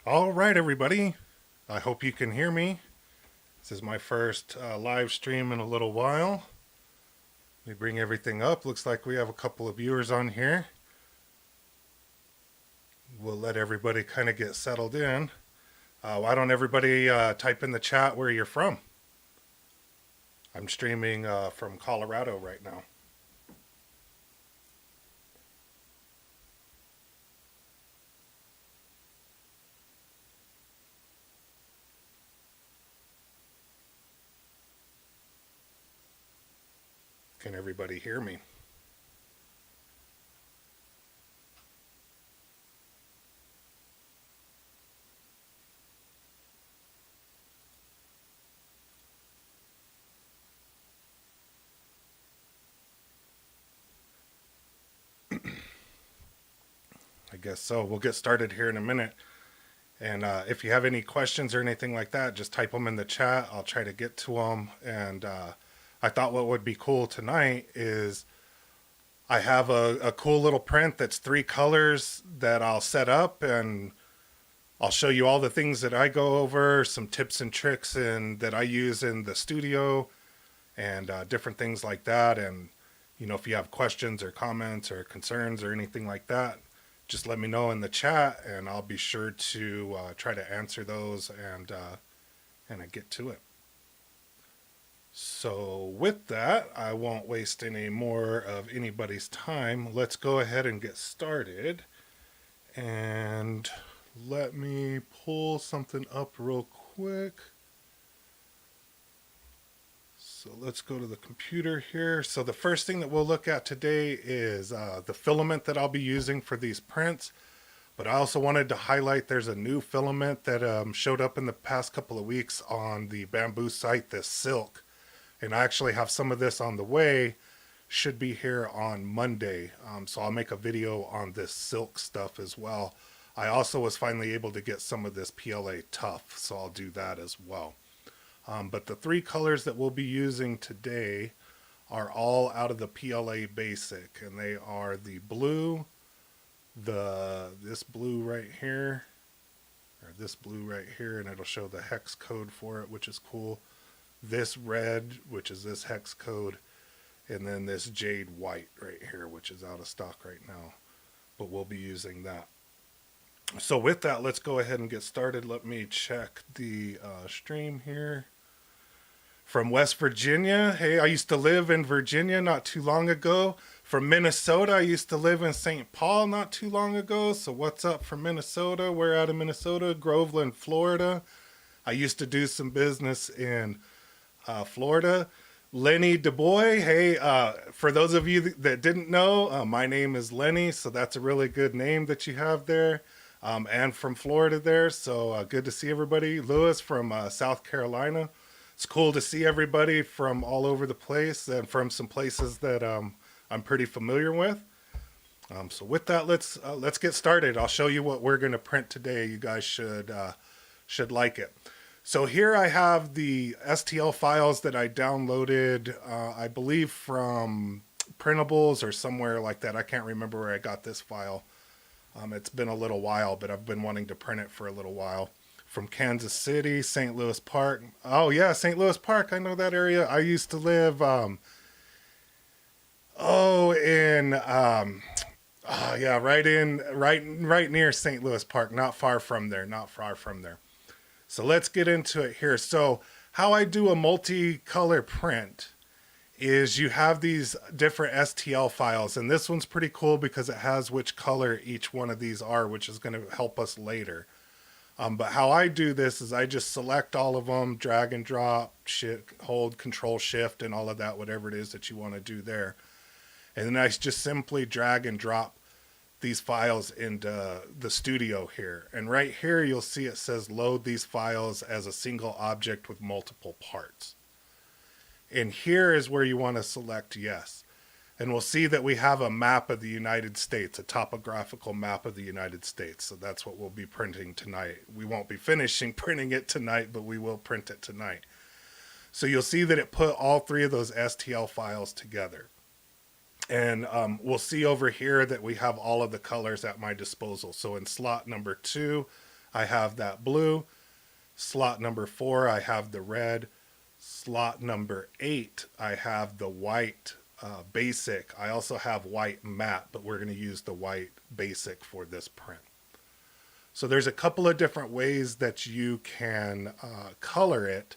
All right, everybody. I hope you can hear me. This is my first live stream in a little while. Let me bring everything up. Looks like we have a couple of viewers on here. We'll let everybody kind of get settled in. Why don't everybody type in the chat where you're from? I'm streaming from Colorado right now. Can everybody hear me? I guess so. We'll get started here in a minute. And if you have any questions or anything like that, just type them in the chat. I'll try to get to them. And I thought what would be cool tonight is I have a cool little print that's 3 colors that I'll set up, and I'll show you all the things that I go over, some tips and tricks and that I use in the studio, and different things like that. And if you have questions or comments or concerns or anything like that, just let me know in the chat, and I'll be sure to try to answer those and I get to it. So with that, I won't waste any more of anybody's time. Let's go ahead and get started. And let me pull something up real quick. So let's go to the computer here. So the first thing that we'll look at today is the filament that I'll be using for these prints. But I also wanted to highlight there's a new filament that showed up in the past couple of weeks on the Bambu site, this silk. And I actually have some of this on the way. Should be here on Monday. So I'll make a video on this silk stuff as well. I also was finally able to get some of this PLA tough, so I'll do that as well. But the 3 colors that we'll be using today are all out of the PLA basic, and they are the blue, this blue right here, or this blue right here, and it'll show the hex code for it, which is cool. This red, which is this hex code, and then this jade white right here, which is out of stock right now, but we'll be using that. So with that, let's go ahead and get started. Let me check the stream here. From West Virginia. Hey, I used to live in Virginia not too long ago. From Minnesota, I used to live in St. Paul not too long ago. So what's up from Minnesota? We're out of Minnesota, Groveland, Florida. I used to do some business in Florida. Lenny DuBois. Hey, for those of you that didn't know, my name is Lenny, so that's a really good name that you have there. And from Florida there, so good to see everybody. Lewis from South Carolina. It's cool to see everybody from all over the place and from some places that I'm pretty familiar with. So with that, let's get started. I'll show you what we're going to print today. You guys should like it. So here I have the STL files that I downloaded, I believe from Printables or somewhere like that. I can't remember where I got this file. It's been a little while, but I've been wanting to print it for a little while. From Kansas City, St. Louis Park. Oh yeah, St. Louis Park. I know that area. I used to live right near St. Louis Park, not far from there. So let's get into it here. So how I do a multicolor print is you have these different STL files, and this one's pretty cool because it has which color each one of these are, which is going to help us later. But how I do this is I just select all of them, drag and drop, hold Control Shift and all of that, whatever it is that you want to do there. And then I just simply drag and drop these files into the studio here. And right here, you'll see it says load these files as a single object with multiple parts. And here is where you want to select yes. And we'll see that we have a map of the United States, a topographical map of the United States. So that's what we'll be printing tonight. We won't be finishing printing it tonight, but we will print it tonight. So you'll see that it put all 3 of those STL files together. And we'll see over here that we have all of the colors at my disposal. So in slot number 2, I have that blue. Slot number 4, I have the red. Slot number 8, I have the white basic. I also have white matte, but we're going to use the white basic for this print. So there's a couple of different ways that you can color it.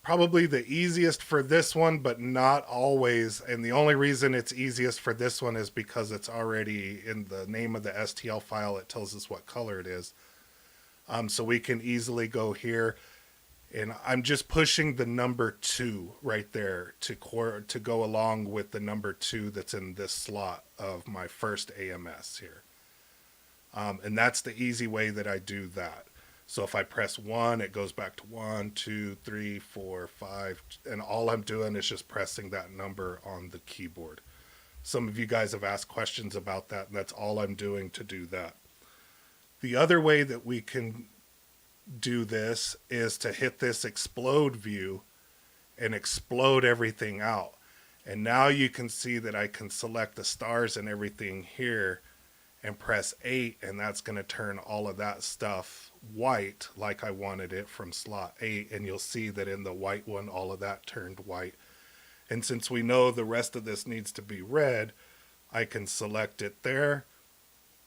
Probably the easiest for this one, but not always. And the only reason it's easiest for this one is because it's already in the name of the STL file. It tells us what color it is. So we can easily go here, and I'm just pushing the number 2 right there to go along with the number 2 that's in this slot of my first AMS here. And that's the easy way that I do that. So if I press 1, it goes back to 1, 2, 3, 4, 5, and all I'm doing is just pressing that number on the keyboard. Some of you guys have asked questions about that, and that's all I'm doing to do that. The other way that we can do this is to hit this explode view and explode everything out. And now you can see that I can select the stars and everything here and press 8, and that's going to turn all of that stuff white like I wanted it from slot 8. And you'll see that in the white one, all of that turned white. And since we know the rest of this needs to be red, I can select it there,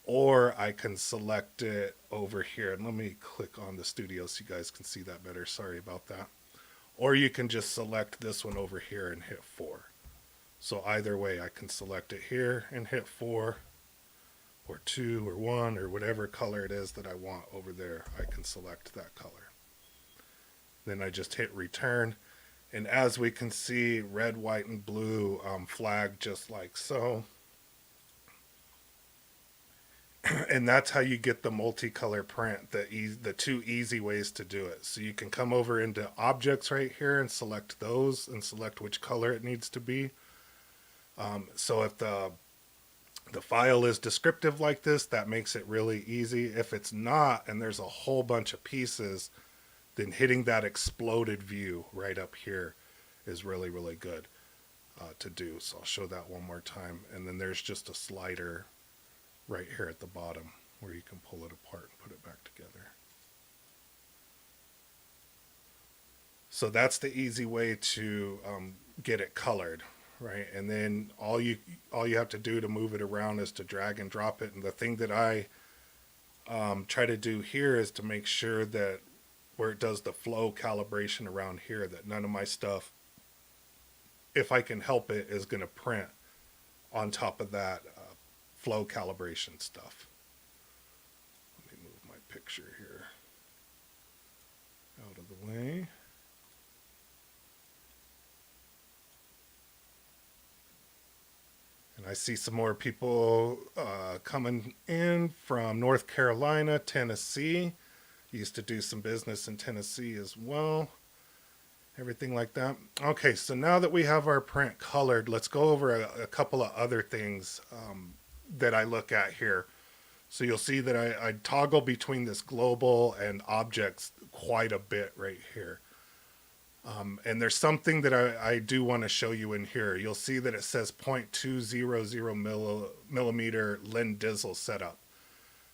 or I can select it over here. And let me click on the studio so you guys can see that better. Sorry about that. Or you can just select this one over here and hit 4. So either way, I can select it here and hit 4, or 2, or 1, or whatever color it is that I want over there. I can select that color. Then I just hit return. And as we can see, red, white, and blue flag just like so. And that's how you get the multicolor print, the 2 easy ways to do it. So you can come over into objects right here and select those and select which color it needs to be. So if the file is descriptive like this, that makes it really easy. If it's not, and there's a whole bunch of pieces, then hitting that exploded view right up here is really, really good to do. So I'll show that one more time. And then there's just a slider right here at the bottom where you can pull it apart and put it back together. So that's the easy way to get it colored. Right, and then all you have to do to move it around is to drag and drop it. And the thing that I try to do here is to make sure that where it does the flow calibration around here, that none of my stuff, if I can help it, is going to print on top of that flow calibration stuff. Let me move my picture here out of the way. And I see some more people coming in from North Carolina, Tennessee. Used to do some business in Tennessee as well. Everything like that. Okay, so now that we have our print colored, let's go over a couple of other things that I look at here. So you'll see that I toggle between this global and objects quite a bit right here. And there's something that I do want to show you in here. You'll see that it says 0.200 millimeter Lindizzle setup.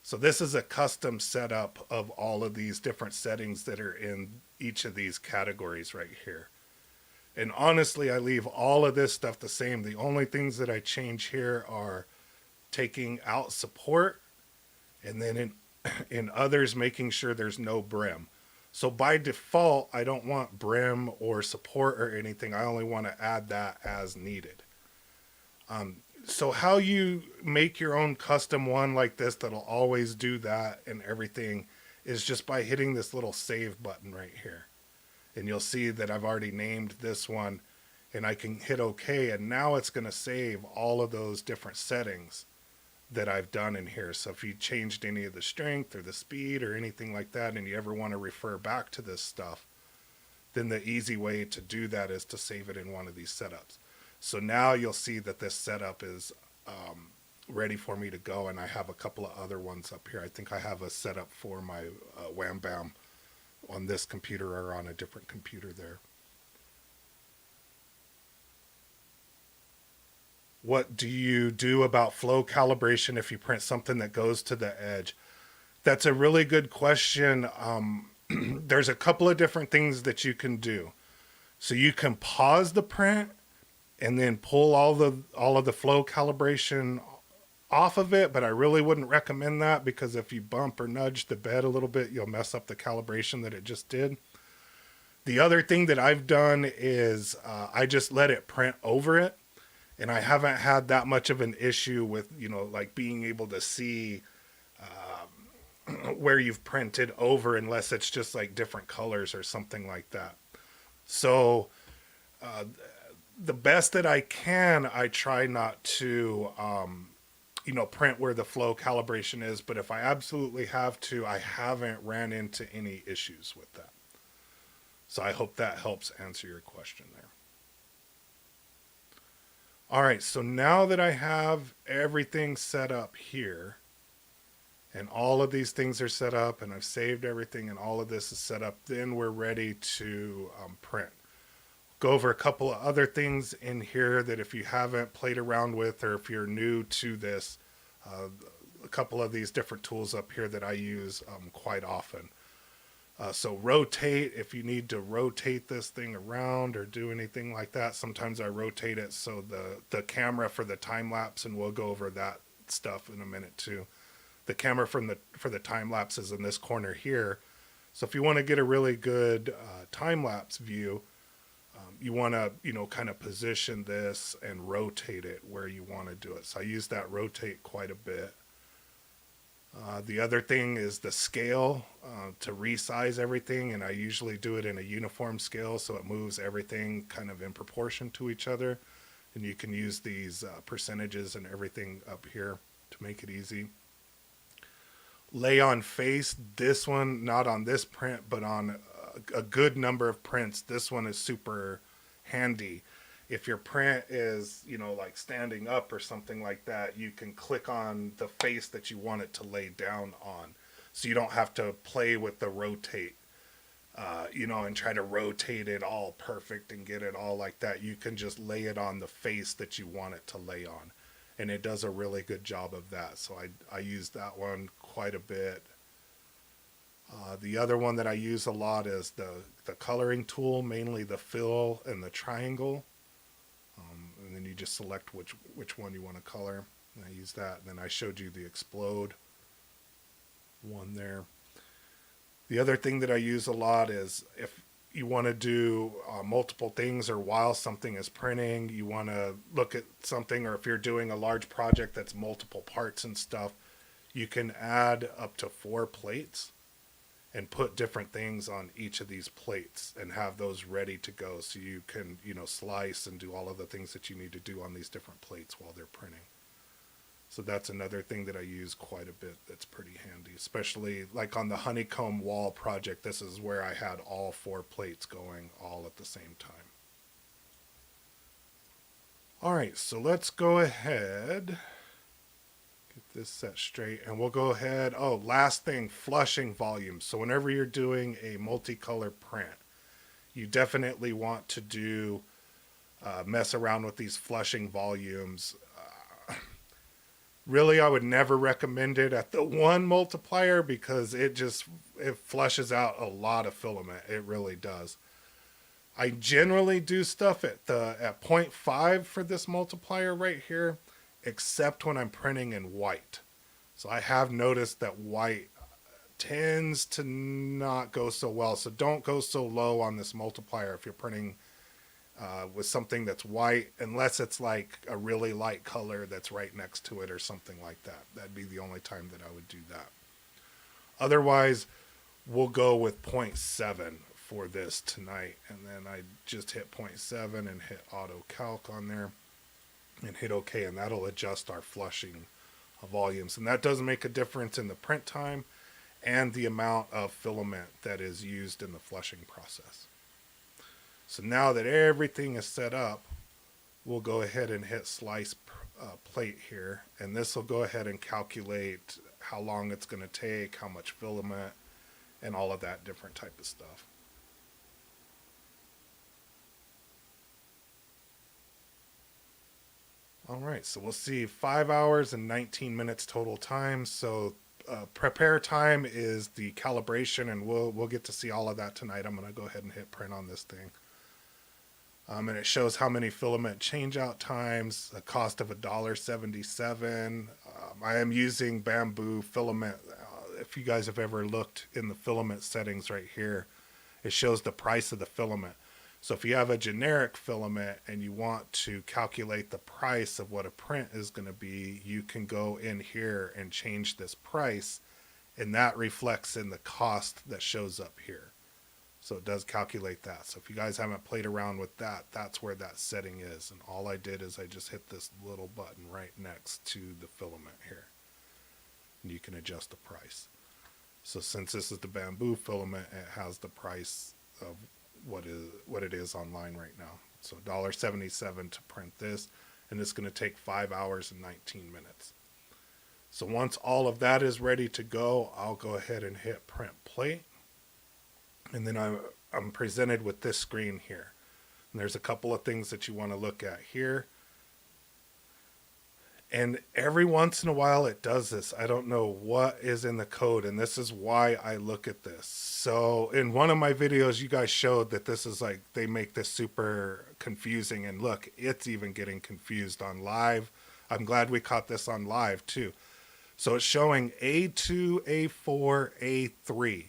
So this is a custom setup of all of these different settings that are in each of these categories right here. And honestly, I leave all of this stuff the same. The only things that I change here are taking out support, and then in others, making sure there's no brim. So by default, I don't want brim or support or anything. I only want to add that as needed. So how you make your own custom one like this that'll always do that and everything is just by hitting this little save button right here. And you'll see that I've already named this one, and I can hit OK, and now it's going to save all of those different settings that I've done in here. So if you changed any of the strength or the speed or anything like that, and you ever want to refer back to this stuff, then the easy way to do that is to save it in one of these setups. So now you'll see that this setup is ready for me to go, and I have a couple of other ones up here. I think I have a setup for my Wham Bam on this computer or on a different computer there. What do you do about flow calibration if you print something that goes to the edge? That's a really good question. There's a couple of different things that you can do. So you can pause the print and then pull all of the flow calibration off of it, but I really wouldn't recommend that because if you bump or nudge the bed a little bit, you'll mess up the calibration that it just did. The other thing that I've done is I just let it print over it, and I haven't had that much of an issue with, like being able to see where you've printed over unless it's just like different colors or something like that. So uh, the best that I can, I try not to, print where the flow calibration is. But if I absolutely have to, I haven't ran into any issues with that. So I hope that helps answer your question there. All right, so now that I have everything set up here, and all of these things are set up, and I've saved everything, and all of this is set up, then we're ready to print. Go over a couple of other things in here that if you haven't played around with, or if you're new to this, a couple of these different tools up here that I use quite often. So rotate, if you need to rotate this thing around or do anything like that, sometimes I rotate it so the camera for the time lapse, and we'll go over that stuff in a minute too. The camera for the time lapse is in this corner here. So if you want to get a really good time lapse view, you want to kind of position this and rotate it where you want to do it. So I use that rotate quite a bit. The other thing is the scale to resize everything, and I usually do it in a uniform scale so it moves everything kind of in proportion to each other. And you can use these percentages and everything up here to make it easy. Lay on face, this one, not on this print, but on a good number of prints, this one is super handy. If your print is, like standing up or something like that, you can click on the face that you want it to lay down on. So you don't have to play with the rotate, and try to rotate it all perfect and get it all like that. You can just lay it on the face that you want it to lay on. And it does a really good job of that. So I use that one quite a bit. The other one that I use a lot is the coloring tool, mainly the fill and the triangle. And then you just select which one you want to color. And I use that. And then I showed you the explode one there. The other thing that I use a lot is if you want to do multiple things, or while something is printing, you want to look at something, or if you're doing a large project that's multiple parts and stuff, you can add up to 4 plates and put different things on each of these plates and have those ready to go so you can, slice and do all of the things that you need to do on these different plates while they're printing. So that's another thing that I use quite a bit that's pretty handy, especially like on the honeycomb wall project. This is where I had all 4 plates going all at the same time. All right, so let's go ahead, get this set straight, and we'll go ahead. Oh, last thing, flushing volume. So whenever you're doing a multicolor print, you definitely want to do mess around with these flushing volumes. Really, I would never recommend it at the 1 multiplier because it flushes out a lot of filament. It really does. I generally do stuff at 0.5 for this multiplier right here, except when I'm printing in white. So I have noticed that white tends to not go so well. So don't go so low on this multiplier if you're printing with something that's white, unless it's like a really light color that's right next to it or something like that. That'd be the only time that I would do that. Otherwise, we'll go with 0.7 for this tonight. And then I just hit 0.7 and hit auto calc on there and hit OK, and that'll adjust our flushing volumes. And that does make a difference in the print time and the amount of filament that is used in the flushing process. So now that everything is set up, we'll go ahead and hit slice plate here. And this will go ahead and calculate how long it's going to take, how much filament, and all of that different type of stuff. All right, so we'll see 5 hours and 19 minutes total time. So prepare time is the calibration, and we'll get to see all of that tonight. I'm going to go ahead and hit print on this thing. And it shows how many filament changeout times, a cost of $1.77. I am using Bambu filament. If you guys have ever looked in the filament settings right here, it shows the price of the filament. So if you have a generic filament and you want to calculate the price of what a print is going to be, you can go in here and change this price, and that reflects in the cost that shows up here. So it does calculate that. So if you guys haven't played around with that, that's where that setting is. And all I did is I just hit this little button right next to the filament here. And you can adjust the price. So since this is the Bambu filament, it has the price of what it is online right now. So $1.77 to print this, and it's going to take 5 hours and 19 minutes. So once all of that is ready to go, I'll go ahead and hit print plate. And then I'm presented with this screen here. And there's a couple of things that you want to look at here. And every once in a while it does this. I don't know what is in the code, and this is why I look at this. So in one of my videos, you guys showed that this is like, they make this super confusing. And look, it's even getting confused on live. I'm glad we caught this on live too. So it's showing A2, A4, A3.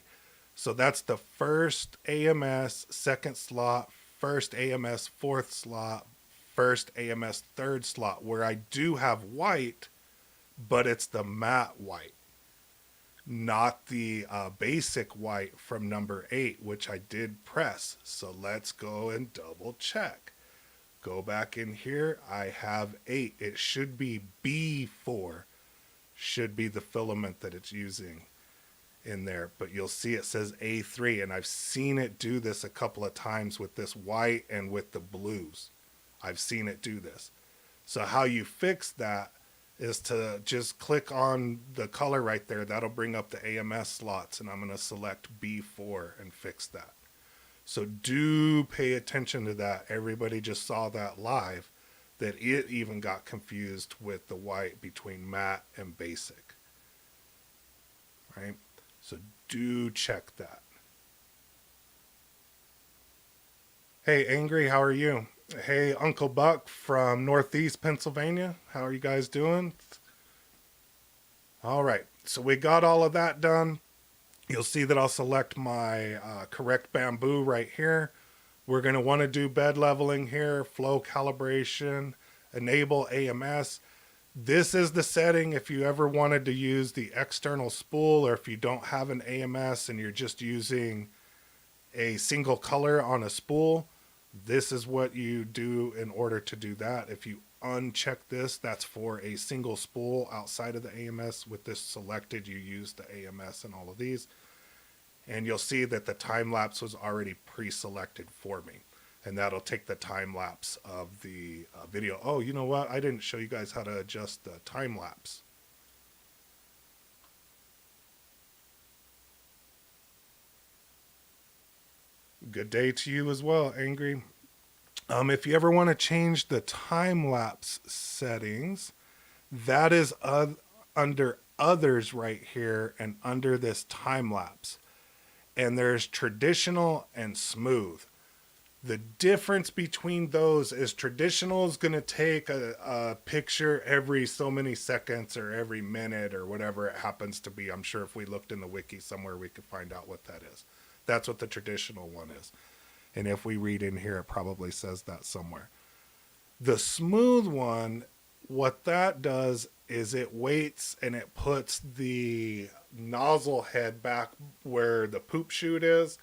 So that's the first AMS second slot, first AMS fourth slot, first AMS third slot, where I do have white, but it's the matte white, not the basic white from number 8, which I did press. So let's go and double check. Go back in here. I have 8. It should be B4, should be the filament that it's using in there, but you'll see it says A3, and I've seen it do this a couple of times with this white and with the blues. I've seen it do this. So how you fix that is to just click on the color right there. That'll bring up the AMS slots, and I'm going to select B4 and fix that. So do pay attention to that. Everybody just saw that live, that it even got confused with the white between matte and basic. Right? So do check that. Hey, Angry, how are you? Hey, Uncle Buck from Northeast Pennsylvania. How are you guys doing? All right, so we got all of that done. You'll see that I'll select my correct Bambu right here. We're going to want to do bed leveling here, flow calibration, enable AMS. This is the setting if you ever wanted to use the external spool, or if you don't have an AMS and you're just using a single color on a spool. This is what you do in order to do that. If you uncheck this, that's for a single spool outside of the AMS. With this selected, you use the AMS in all of these. And you'll see that the time lapse was already pre-selected for me. And that'll take the time lapse of the video. Oh, you know what? I didn't show you guys how to adjust the time lapse. Good day to you as well, Angry. If you ever want to change the time lapse settings, that is under others right here and under this time lapse. And there's traditional and smooth. The difference between those is traditional is going to take a picture every so many seconds or every minute or whatever it happens to be. I'm sure if we looked in the wiki somewhere, we could find out what that is. That's what the traditional one is. And if we read in here, it probably says that somewhere. The smooth one, what that does is it waits and it puts the nozzle head back where the poop chute is,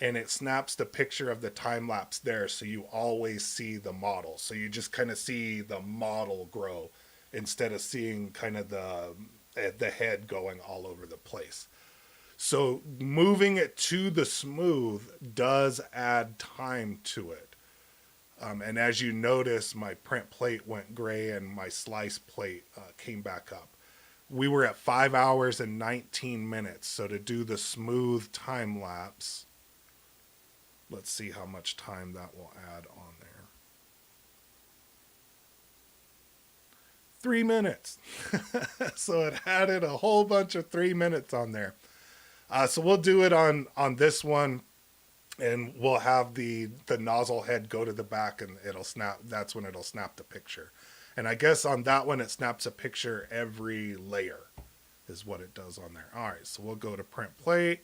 and it snaps the picture of the time lapse there, so you always see the model. So you just kind of see the model grow instead of seeing kind of the head going all over the place. So moving it to the smooth does add time to it. And as you notice, my print plate went gray and my slice plate came back up. We were at 5 hours and 19 minutes. So to do the smooth time lapse, let's see how much time that will add on there. 3 minutes. So it added a whole bunch of 3 minutes on there. So we'll do it on this one, and we'll have the nozzle head go to the back, and it'll snap. That's when it'll snap the picture. And I guess on that one, it snaps a picture every layer is what it does on there. All right, so we'll go to print plate.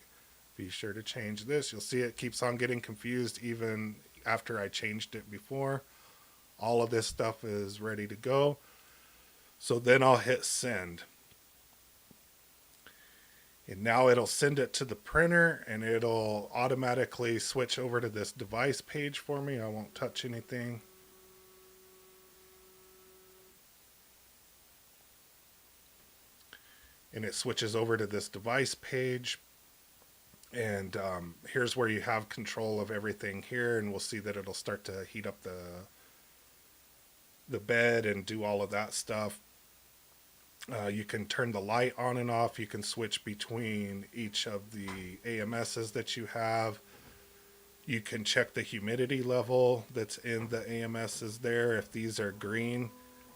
Be sure to change this. You'll see it keeps on getting confused even after I changed it before. All of this stuff is ready to go. So then I'll hit send. And now it'll send it to the printer, and it'll automatically switch over to this device page for me. I won't touch anything. And it switches over to this device page. And here's where you have control of everything here, and we'll see that it'll start to heat up the bed and do all of that stuff. You can turn the light on and off. You can switch between each of the AMSs that you have. You can check the humidity level that's in the AMSs there, if these are green.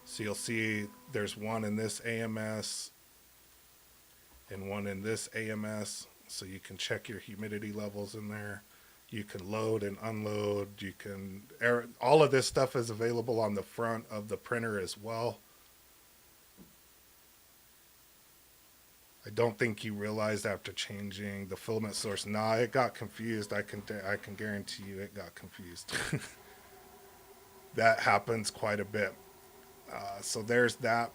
So you'll see there's one in this AMS and one in this AMS. So you can check your humidity levels in there. You can load and unload. You can, all of this stuff is available on the front of the printer as well. I don't think you realized after changing the filament source. Nah, it got confused. I can guarantee you it got confused. That happens quite a bit. So there's that.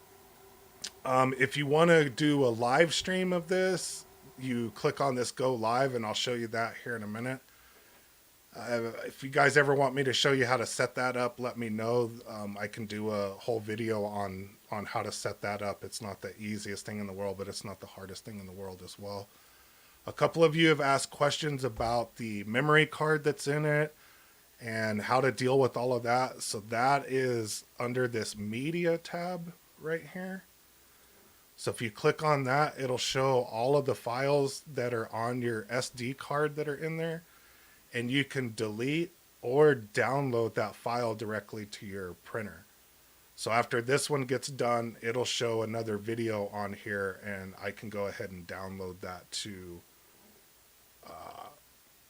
If you want to do a live stream of this, you click on this go live, and I'll show you that here in a minute. If you guys ever want me to show you how to set that up, let me know. I can do a whole video on how to set that up. It's not the easiest thing in the world, but it's not the hardest thing in the world as well. A couple of you have asked questions about the memory card that's in it and how to deal with all of that. So that is under this media tab right here. So if you click on that, it'll show all of the files that are on your SD card that are in there. And you can delete or download that file directly to your printer. So after this one gets done, it'll show another video on here, and I can go ahead and download that to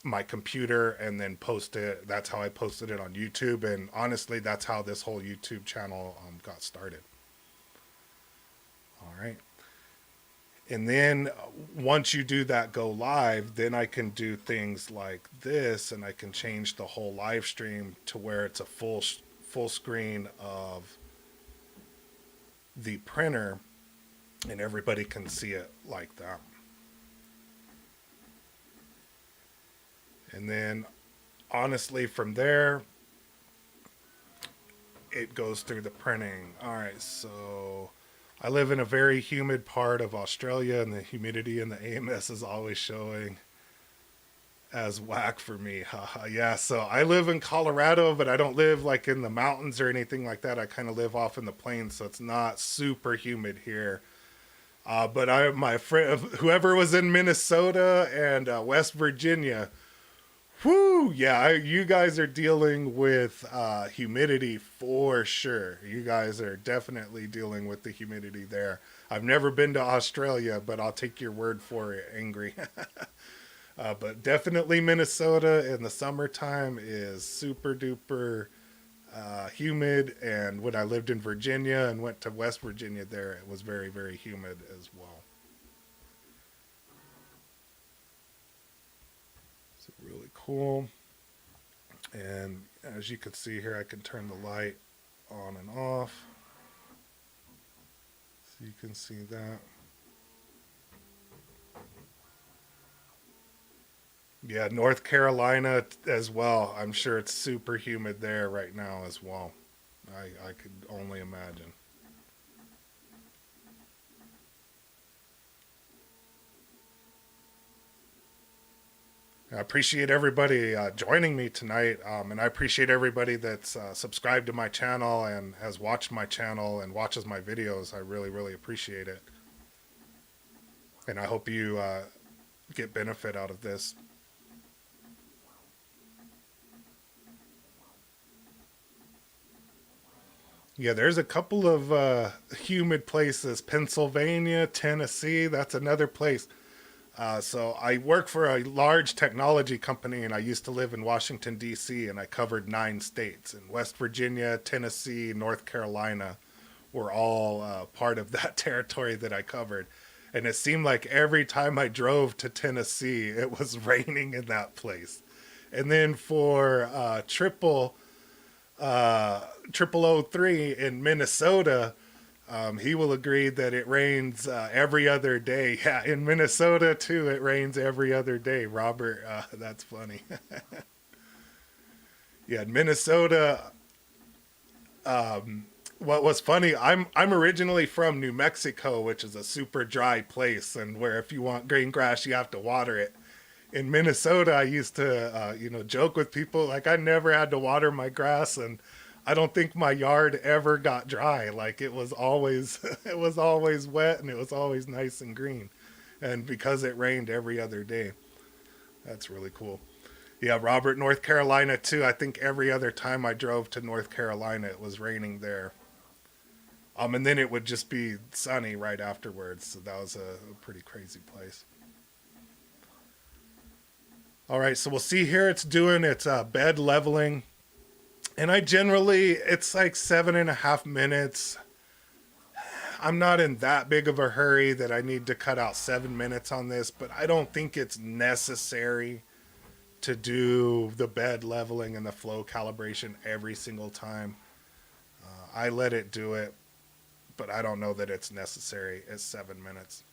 my computer and then post it. That's how I posted it on YouTube. And honestly, that's how this whole YouTube channel got started. All right. And then once you do that go live, then I can do things like this, and I can change the whole live stream to where it's a full screen of the printer, and everybody can see it like that. And then honestly from there, it goes through the printing. All right, so I live in a very humid part of Australia, and the humidity in the AMS is always showing as whack for me. Yeah, so I live in Colorado, but I don't live like in the mountains or anything like that. I kind of live off in the plains, so it's not super humid here. But my friend, whoever was in Minnesota and West Virginia, whoo, yeah, you guys are dealing with humidity for sure. You guys are definitely dealing with the humidity there. I've never been to Australia, but I'll take your word for it, Angry. But definitely Minnesota in the summertime is super duper humid. And when I lived in Virginia and went to West Virginia there, it was very, very humid as well. So really cool. And as you can see here, I can turn the light on and off. So you can see that. Yeah, North Carolina as well. I'm sure it's super humid there right now as well. I could only imagine. I appreciate everybody joining me tonight, and I appreciate everybody that's subscribed to my channel and has watched my channel and watches my videos. I really, really appreciate it. And I hope you get benefit out of this. Yeah, there's a couple of humid places. Pennsylvania, Tennessee, that's another place. So I work for a large technology company, and I used to live in Washington, D.C., and I covered 9 states. And West Virginia, Tennessee, North Carolina were all part of that territory that I covered. And it seemed like every time I drove to Tennessee, it was raining in that place. And then for triple O three in Minnesota, he will agree that it rains every other day. Yeah, in Minnesota too, it rains every other day. Robert, that's funny. Yeah, in Minnesota. What was funny? I'm originally from New Mexico, which is a super dry place, and where if you want green grass, you have to water it. In Minnesota, I used to, joke with people like I never had to water my grass, and I don't think my yard ever got dry. Like it was always, it was always wet, and it was always nice and green, and because it rained every other day, that's really cool. Yeah, Robert, North Carolina too. I think every other time I drove to North Carolina, it was raining there. And then it would just be sunny right afterwards. So that was a pretty crazy place. All right, so we'll see here. It's doing its bed leveling, and I generally it's like 7.5 minutes. I'm not in that big of a hurry that I need to cut out 7 minutes on this, but I don't think it's necessary to do the bed leveling and the flow calibration every single time. I let it do it, but I don't know that it's necessary at 7 minutes.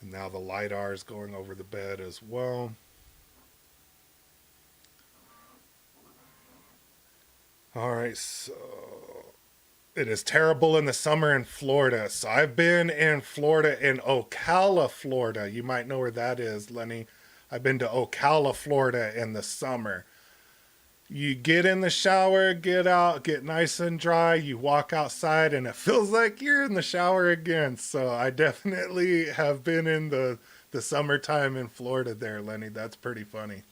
And now the LiDAR is going over the bed as well. All right, so it is terrible in the summer in Florida. So I've been in Florida, in Ocala, Florida. You might know where that is, Lenny. I've been to Ocala, Florida in the summer. You get in the shower, get out, get nice and dry. You walk outside, and it feels like you're in the shower again. So I definitely have been in the summertime in Florida there, Lenny. That's pretty funny.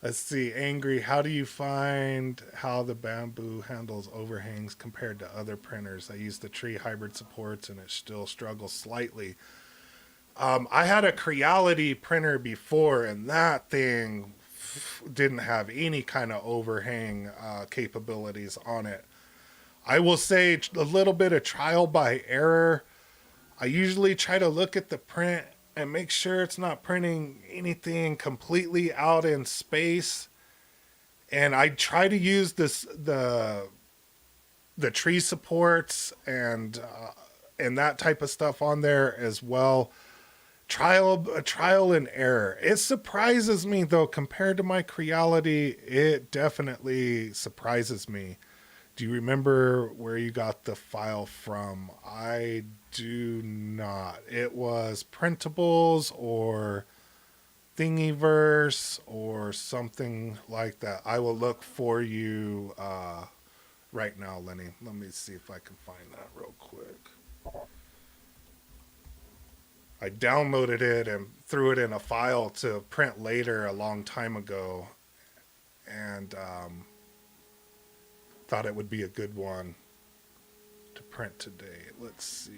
Let's see, angry. How do you find how the Bambu handles overhangs compared to other printers? I use the tree hybrid supports, and it still struggles slightly. I had a Creality printer before, and that thing didn't have any kind of overhang capabilities on it. I will say a little bit of trial by error. I usually try to look at the print and make sure it's not printing anything completely out in space. And I try to use the tree supports and that type of stuff on there as well. Trial and error. It surprises me though, compared to my Creality, it definitely surprises me. Do you remember where you got the file from? I do not. It was printables or Thingiverse or something like that. I will look for you right now, Lenny. Let me see if I can find that real quick. I downloaded it and threw it in a file to print later a long time ago, and thought it would be a good one to print today. Let's see.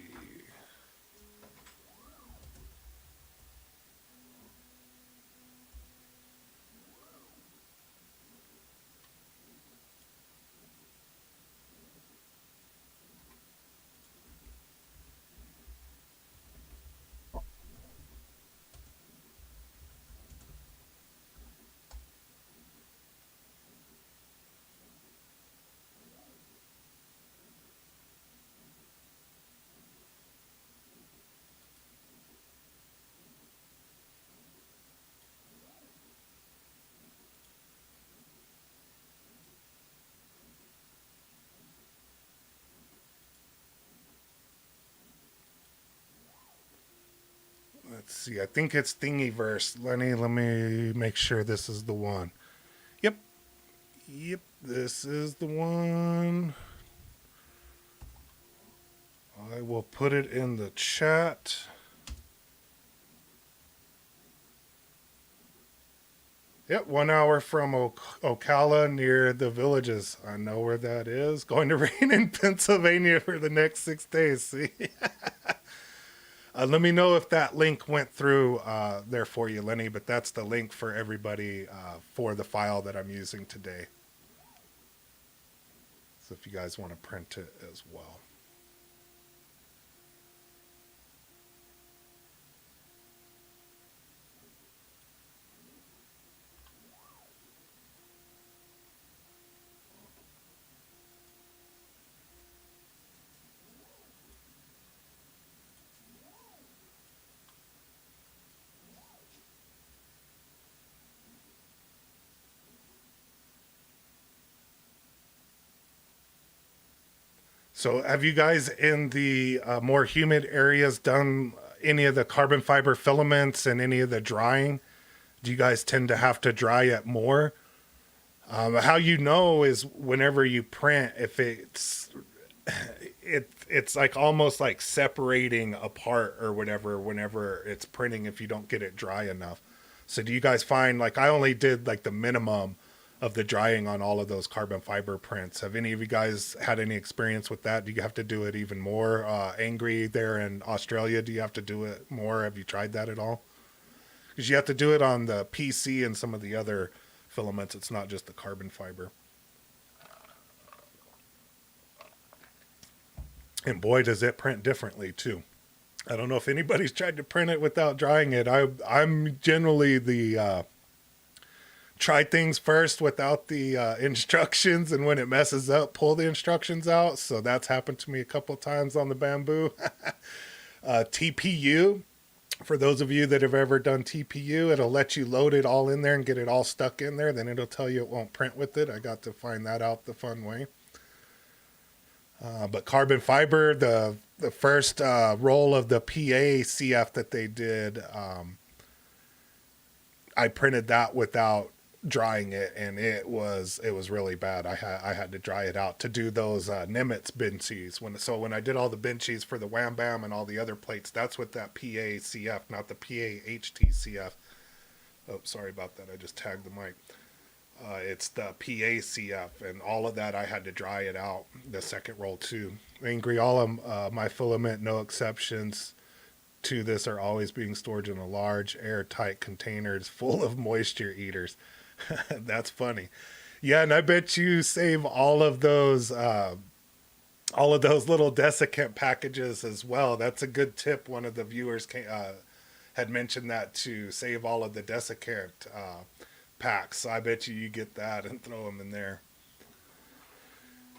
Let's see. I think it's Thingiverse. Lenny, let me make sure this is the one. Yep. Yep. This is the one. I will put it in the chat. Yep, 1 hour from Ocala near the Villages. I know where that is. Going to rain in Pennsylvania for the next 6 days. See? Let me know if that link went through there for you, Lenny, but that's the link for everybody for the file that I'm using today. So if you guys want to print it as well. So have you guys in the more humid areas done any of the carbon fiber filaments and any of the drying? Do you guys tend to have to dry it more? How you know is whenever you print, if it's like almost like separating apart or whatever whenever it's printing if you don't get it dry enough. So do you guys find, like, I only did like the minimum of the drying on all of those carbon fiber prints. Have any of you guys had any experience with that? Do you have to do it even more? Angry there in Australia, do you have to do it more? Have you tried that at all? Because you have to do it on the PC and some of the other filaments. It's not just the carbon fiber. And boy, does it print differently too. I don't know if anybody's tried to print it without drying it. I'm generally the try things first without the instructions, and when it messes up, pull the instructions out. So that's happened to me a couple of times on the Bambu. TPU, for those of you that have ever done TPU, it'll let you load it all in there and get it all stuck in there. Then it'll tell you it won't print with it. I got to find that out the fun way. But carbon fiber, the first roll of the PA CF that they did, I printed that without drying it, and it was really bad. I had to dry it out to do those Nimitz benchies. When I did all the benchies for the Wham Bam and all the other plates, that's with that PA CF, not the PA HT CF. Oh, sorry about that. I just tagged the mic. It's the PACF, and all of that I had to dry it out. The second roll too. Angry, all of my filament, no exceptions to this, are always being stored in a large, airtight containers full of moisture eaters. That's funny. Yeah, and I bet you save all of those little desiccant packages as well. That's a good tip. One of the viewers had mentioned that, to save all of the desiccant packs. So I bet you get that and throw them in there.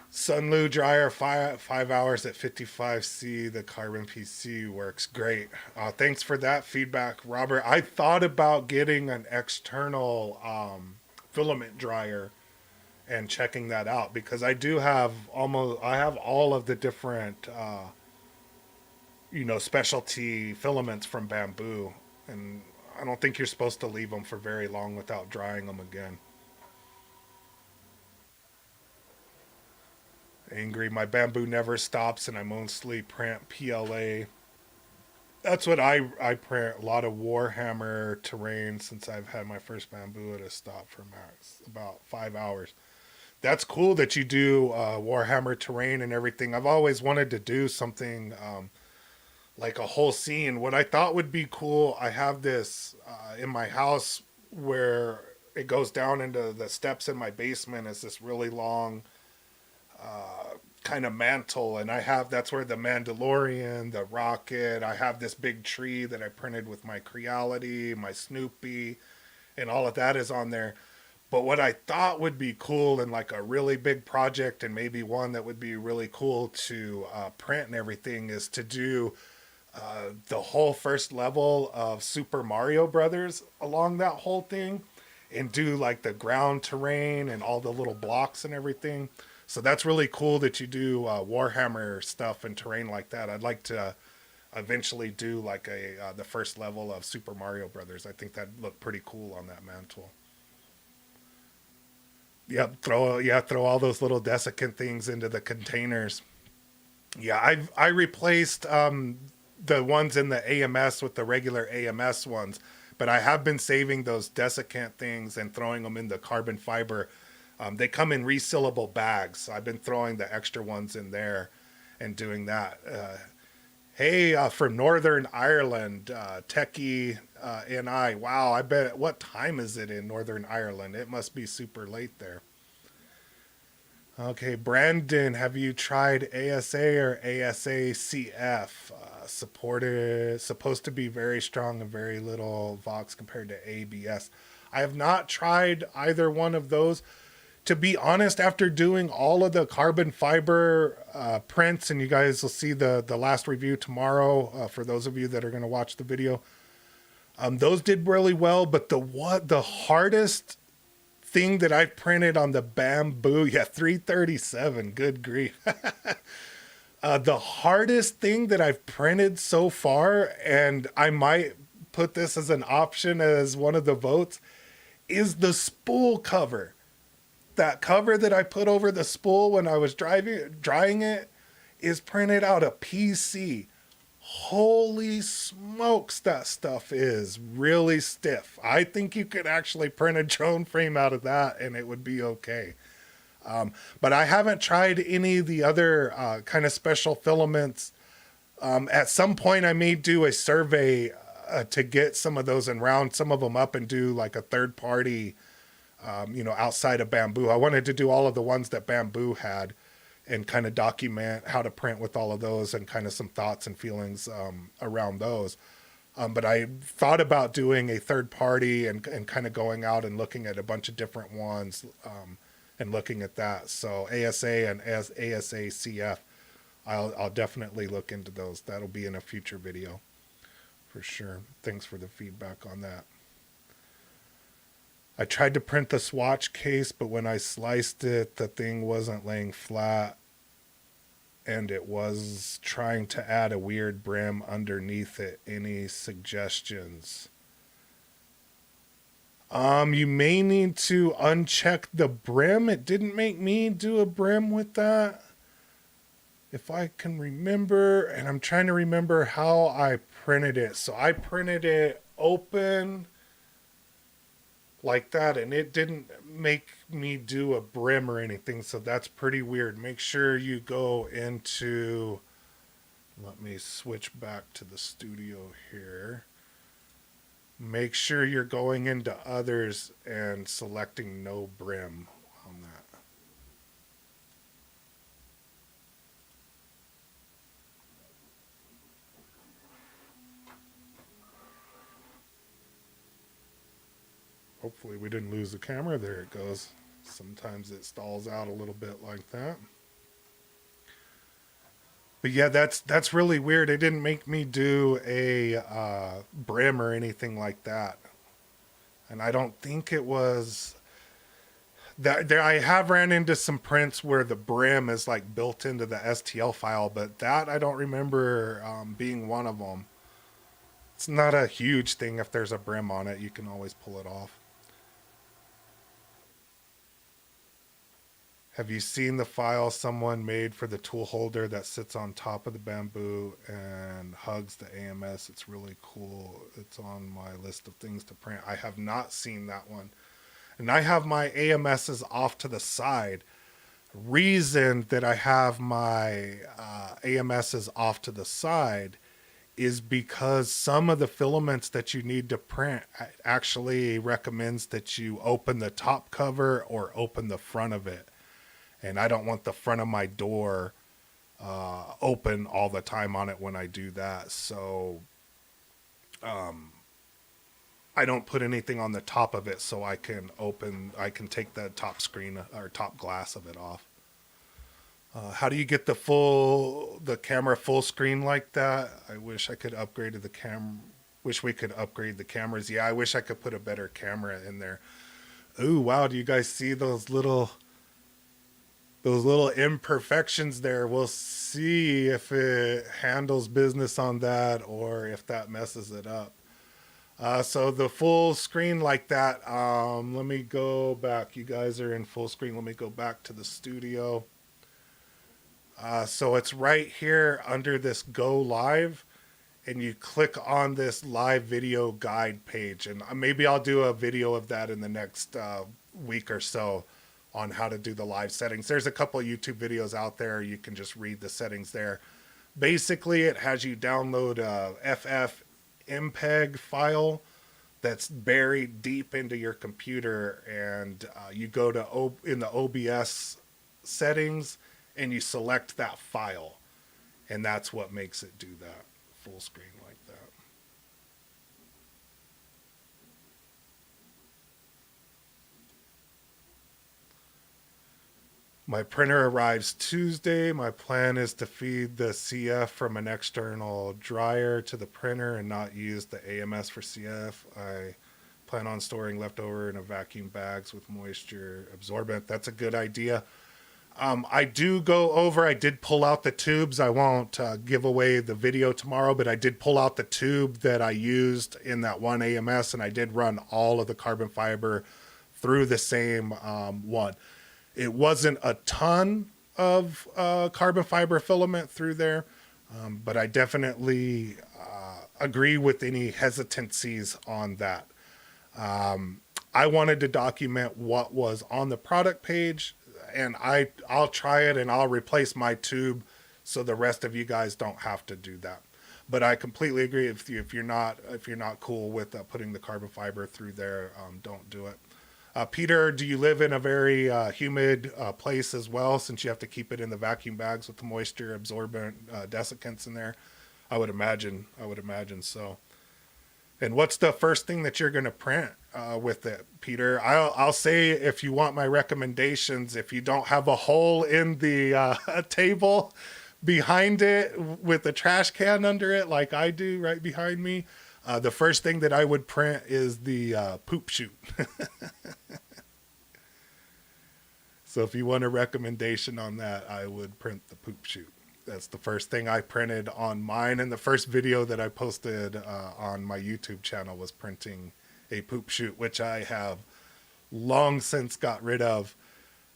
Sunlu dryer, 5 hours at 55C. The carbon PC works great. Thanks for that feedback, Robert. I thought about getting an external filament dryer and checking that out, because I have all of the different specialty filaments from Bambu, and I don't think you're supposed to leave them for very long without drying them again. Angry, my Bambu never stops, and I mostly print PLA. That's what I print. A lot of Warhammer terrain. Since I've had my first Bambu, it has stopped for max about 5 hours. That's cool that you do Warhammer terrain and everything. I've always wanted to do something like a whole scene. What I thought would be cool, I have this in my house where it goes down into the steps in my basement. It's this really long kind of mantle, and that's where the Mandalorian, the rocket, I have this big tree that I printed with my Creality, my Snoopy, and all of that is on there. But what I thought would be cool, and like a really big project, and maybe one that would be really cool to print and everything, is to do the whole first level of Super Mario Brothers along that whole thing, and do like the ground terrain and all the little blocks and everything. So that's really cool that you do Warhammer stuff and terrain like that. I'd like to eventually do like the first level of Super Mario Brothers. I think that'd look pretty cool on that mantle. Yep, throw all those little desiccant things into the containers. Yeah, I replaced the ones in the AMS with the regular AMS ones, but I have been saving those desiccant things and throwing them in the carbon fiber. They come in resealable bags. So I've been throwing the extra ones in there and doing that. Hey, from Northern Ireland, Techie NI. Wow, I bet. What time is it in Northern Ireland? It must be super late there. Okay, Brandon, have you tried ASA or ASACF? Supported, supposed to be very strong and very little Vox compared to ABS. I have not tried either one of those. To be honest, after doing all of the carbon fiber prints, and you guys will see the last review tomorrow for those of you that are going to watch the video, those did really well. But the hardest thing that I've printed on the Bambu, yeah, 337, good grief. The hardest thing that I've printed so far, and I might put this as an option as one of the votes, is the spool cover. That cover that I put over the spool when I was drying it is printed out of PC. Holy smokes, that stuff is really stiff. I think you could actually print a drone frame out of that and it would be okay. But I haven't tried any of the other kind of special filaments. At some point, I may do a survey to get some of those and round some of them up and do like a third party, outside of Bambu. I wanted to do all of the ones that Bambu had and kind of document how to print with all of those and kind of some thoughts and feelings around those. But I thought about doing a third party and kind of going out and looking at a bunch of different ones and looking at that. So ASA and ASACF, I'll definitely look into those. That'll be in a future video for sure. Thanks for the feedback on that. I tried to print the swatch case, but when I sliced it, the thing wasn't laying flat and it was trying to add a weird brim underneath it. Any suggestions? You may need to uncheck the brim. It didn't make me do a brim with that. If I can remember, and I'm trying to remember how I printed it. So I printed it open like that, and it didn't make me do a brim or anything, so that's pretty weird. Make sure you go into, let me switch back to the studio here. Make sure you're going into others and selecting no brim on that. Hopefully we didn't lose the camera. There it goes. Sometimes it stalls out a little bit like that. But yeah, that's really weird. It didn't make me do a brim or anything like that. And I don't think it was that there. I have ran into some prints where the brim is like built into the STL file, but that I don't remember being one of them. It's not a huge thing if there's a brim on it. You can always pull it off. Have you seen the file someone made for the tool holder that sits on top of the Bambu and hugs the AMS? It's really cool. It's on my list of things to print. I have not seen that one. And I have my AMSs off to the side. Reason that I have my AMSs off to the side is because some of the filaments that you need to print actually recommends that you open the top cover or open the front of it. And I don't want the front of my door open all the time on it when I do that. So I don't put anything on the top of it so I can take the top screen or top glass of it off. How do you get the camera full screen like that? I wish I could upgrade the cam. Wish we could upgrade the cameras. Yeah, I wish I could put a better camera in there. Ooh, wow! Do you guys see those little imperfections there? We'll see if it handles business on that or if that messes it up. So the full screen like that. Let me go back. You guys are in full screen. Let me go back to the studio. So it's right here under this Go Live, and you click on this live video guide page. And maybe I'll do a video of that in the next week or so on how to do the live settings. There's a couple of YouTube videos out there. You can just read the settings there. Basically, it has you download a FFmpeg file that's buried deep into your computer, and you go to in the OBS settings and you select that file, and that's what makes it do that full screen like that. My printer arrives Tuesday. My plan is to feed the CF from an external dryer to the printer and not use the AMS for CF. I plan on storing leftover in a vacuum bags with moisture absorbent. That's a good idea. I did pull out the tubes. I won't give away the video tomorrow, but I did pull out the tube that I used in that one AMS, and I did run all of the carbon fiber through the same one. It wasn't a ton of carbon fiber filament through there, but I definitely agree with any hesitancies on that. I wanted to document what was on the product page, and I'll try it and I'll replace my tube so the rest of you guys don't have to do that. But I completely agree with you. If you're not cool with putting the carbon fiber through there, don't do it. Peter, do you live in a very humid place as well, since you have to keep it in the vacuum bags with the moisture absorbent desiccants in there? I would imagine so. And what's the first thing that you're going to print with it, Peter? I'll say, if you want my recommendations, if you don't have a hole in the table behind it with a trash can under it like I do right behind me, the first thing that I would print is the poop chute. So if you want a recommendation on that, I would print the poop chute. That's the first thing I printed on mine, and the first video that I posted on my YouTube channel was printing a poop chute, which I have long since got rid of.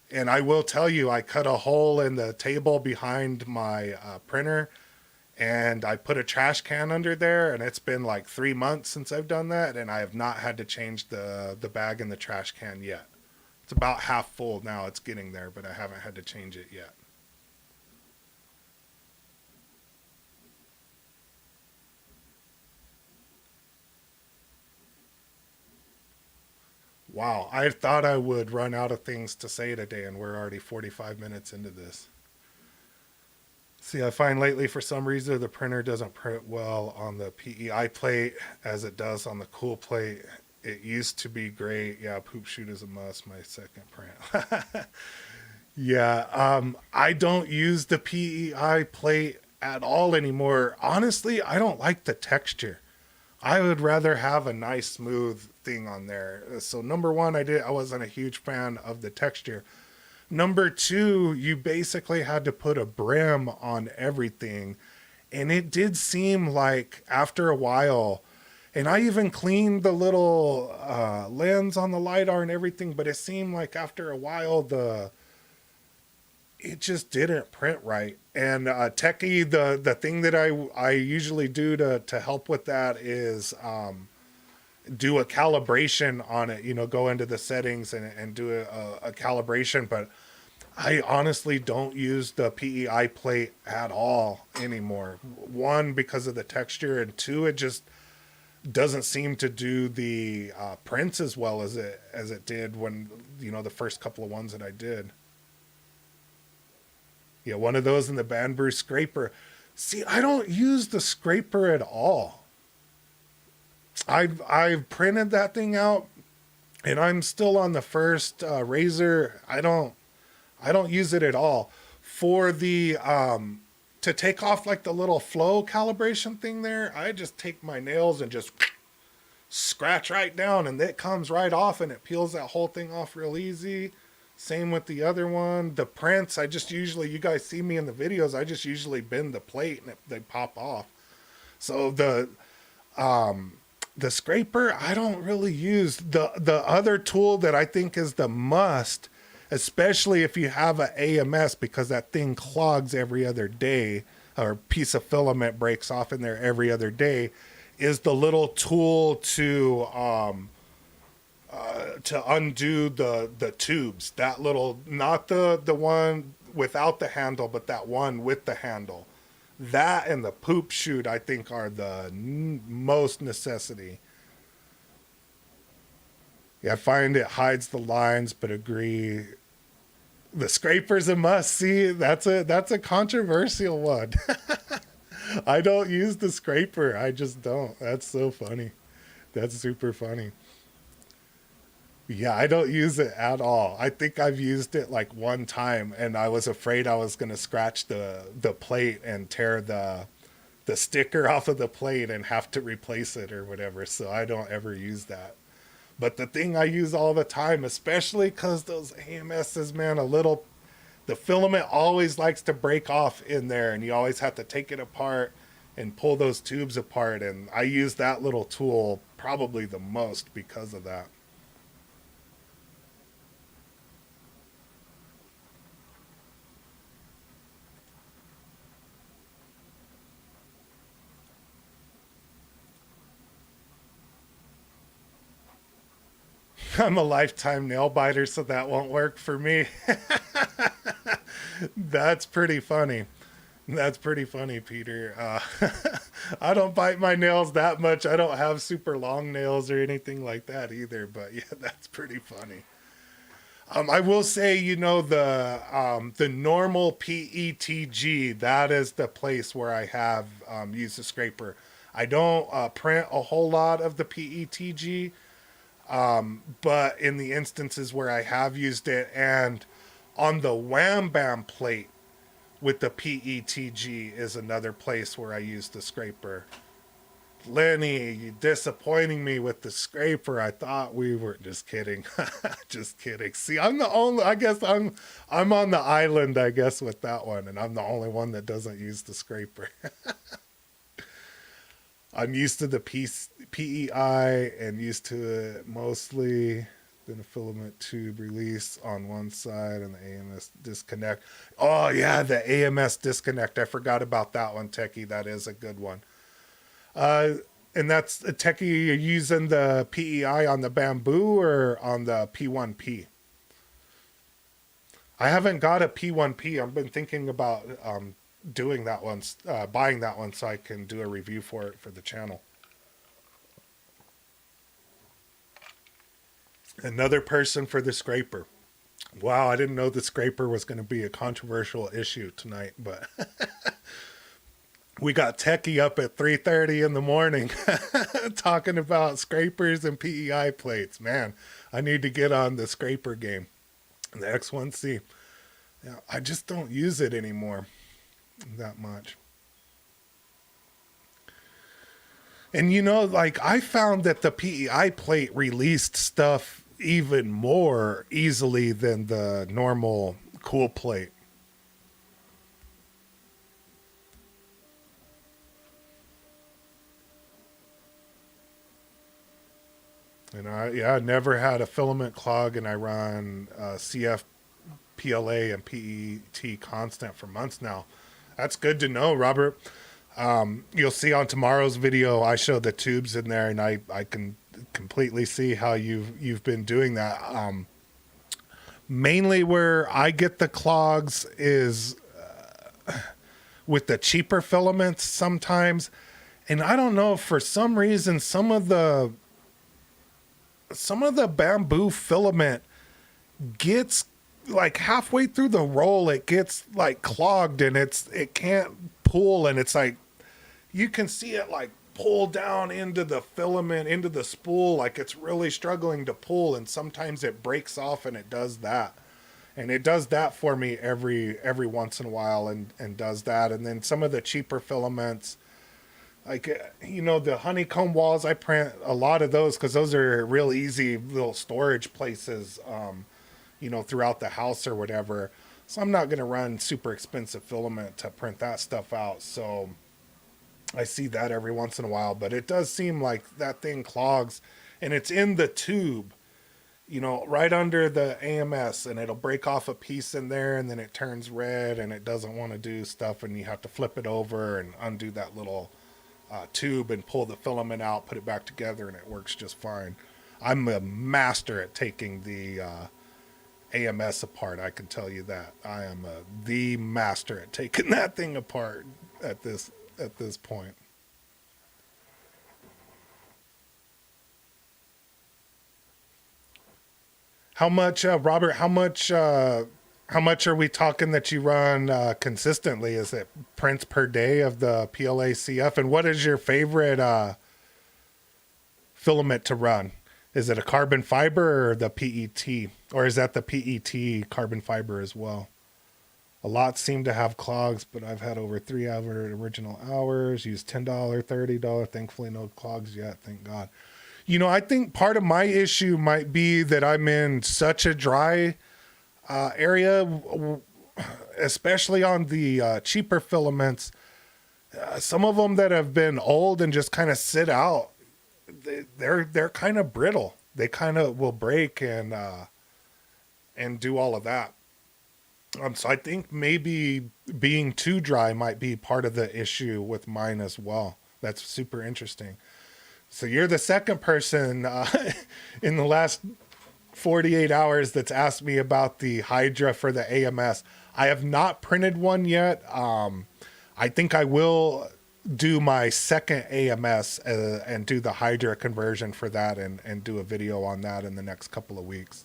And I will tell you, I cut a hole in the table behind my printer, and I put a trash can under there, and it's been like 3 months since I've done that, and I have not had to change the bag in the trash can yet. It's about half full now. It's getting there, but I haven't had to change it yet. Wow, I thought I would run out of things to say today, and we're already 45 minutes into this. See, I find lately, for some reason, the printer doesn't print well on the PEI plate as it does on the cool plate. It used to be great. Yeah, poop chute is a must, my second print. Yeah, I don't use the PEI plate at all anymore. Honestly, I don't like the texture. I would rather have a nice smooth thing on there. So number one, I wasn't a huge fan of the texture. Number two, you basically had to put a brim on everything. And it did seem like after a while, and I even cleaned the little lens on the LiDAR and everything, but it seemed like after a while, it just didn't print right. And Techie, the thing that I usually do to help with that is do a calibration on it, go into the settings and do a calibration. But I honestly don't use the PEI plate at all anymore. One, because of the texture, and two, it just doesn't seem to do the prints as well as it did when, the first couple of ones that I did. Yeah, one of those in the Bambu scraper. See, I don't use the scraper at all. I've printed that thing out, and I'm still on the first razor. I don't use it at all. For the to take off like the little flow calibration thing there, I just take my nails and just scratch right down, and it comes right off, and it peels that whole thing off real easy. Same with the other one. The prints, I just usually, you guys see me in the videos, I just usually bend the plate and they pop off. So the scraper, I don't really use. The other tool that I think is the must, especially if you have an AMS, because that thing clogs every other day, or a piece of filament breaks off in there every other day, is the little tool to undo the tubes. That little, not the one without the handle, but that one with the handle. That and the poop chute, I think, are the most necessity. Yeah, I find it hides the lines, but agree. The scraper's a must. See, that's a controversial one. I don't use the scraper. I just don't. That's so funny. That's super funny. Yeah, I don't use it at all. I think I've used it like one time, and I was afraid I was gonna scratch the plate and tear the sticker off of the plate and have to replace it or whatever. So I don't ever use that. But the thing I use all the time, especially because those AMSs, man, the filament always likes to break off in there, and you always have to take it apart and pull those tubes apart. And I use that little tool probably the most because of that. I'm a lifetime nail biter, so that won't work for me. That's pretty funny. That's pretty funny, Peter. I don't bite my nails that much. I don't have super long nails or anything like that either. But yeah, that's pretty funny. I will say, the normal PETG. That is the place where I have used the scraper. I don't print a whole lot of the PETG, but in the instances where I have used it, and on the Wham Bam plate with the PETG is another place where I use the scraper. Lenny, you disappointing me with the scraper. I thought we were just kidding. Just kidding. See, I'm the only, I guess I'm on the island, I guess, with that one, and I'm the only one that doesn't use the scraper. I'm used to the PEI and used to it mostly. Then a filament tube release on one side and the AMS disconnect. Oh yeah, the AMS disconnect. I forgot about that one, Techie. That is a good one. Uh, and that's a Techie. You're using the PEI on the Bambu or on the P1P? I haven't got a P1P. I've been thinking about doing that one, buying that one so I can do a review for it for the channel. Another person for the scraper. Wow, I didn't know the scraper was going to be a controversial issue tonight, but we got Techie up at 3:30 in the morning talking about scrapers and PEI plates. Man, I need to get on the scraper game. The X1C. Yeah, I just don't use it anymore that much. And like I found that the PEI plate released stuff even more easily than the normal cool plate. And I never had a filament clog, and I run CF, PLA, and PET constant for months now. That's good to know, Robert. You'll see on tomorrow's video, I show the tubes in there, and I can completely see how you've been doing that. Mainly where I get the clogs is with the cheaper filaments sometimes, and I don't know, for some reason some of the bamboo filament gets like halfway through the roll, it gets like clogged and it can't pull, and it's like you can see it like pull down into the filament, into the spool, like it's really struggling to pull, and sometimes it breaks off, and it does that. And it does that for me every once in a while, and does that. And then some of the cheaper filaments, like the honeycomb walls, I print a lot of those because those are real easy little storage places, throughout the house or whatever. So I'm not going to run super expensive filament to print that stuff out. So I see that every once in a while, but it does seem like that thing clogs, and it's in the tube. right under the AMS, and it'll break off a piece in there, and then it turns red and it doesn't want to do stuff, and you have to flip it over and undo that little tube and pull the filament out, put it back together, and it works just fine. I'm a master at taking the AMS apart. I can tell you that. I am the master at taking that thing apart at this point. How much, Robert? How much are we talking that you run consistently? Is it prints per day of the PLA-CF? And what is your favorite filament to run? Is it a carbon fiber or the PET? Or is that the PET carbon fiber as well? A lot seem to have clogs, but I've had over 3 hour original hours, used $10, $30. Thankfully, no clogs yet. Thank God. I think part of my issue might be that I'm in such a dry area, especially on the cheaper filaments. Some of them that have been old and just kind of sit out, they're kind of brittle. They kind of will break and do all of that. So I think maybe being too dry might be part of the issue with mine as well. That's super interesting. So you're the second person in the last 48 hours that's asked me about the Hydra for the AMS. I have not printed one yet. I think I will do my second AMS and do the Hydra conversion for that and do a video on that in the next couple of weeks.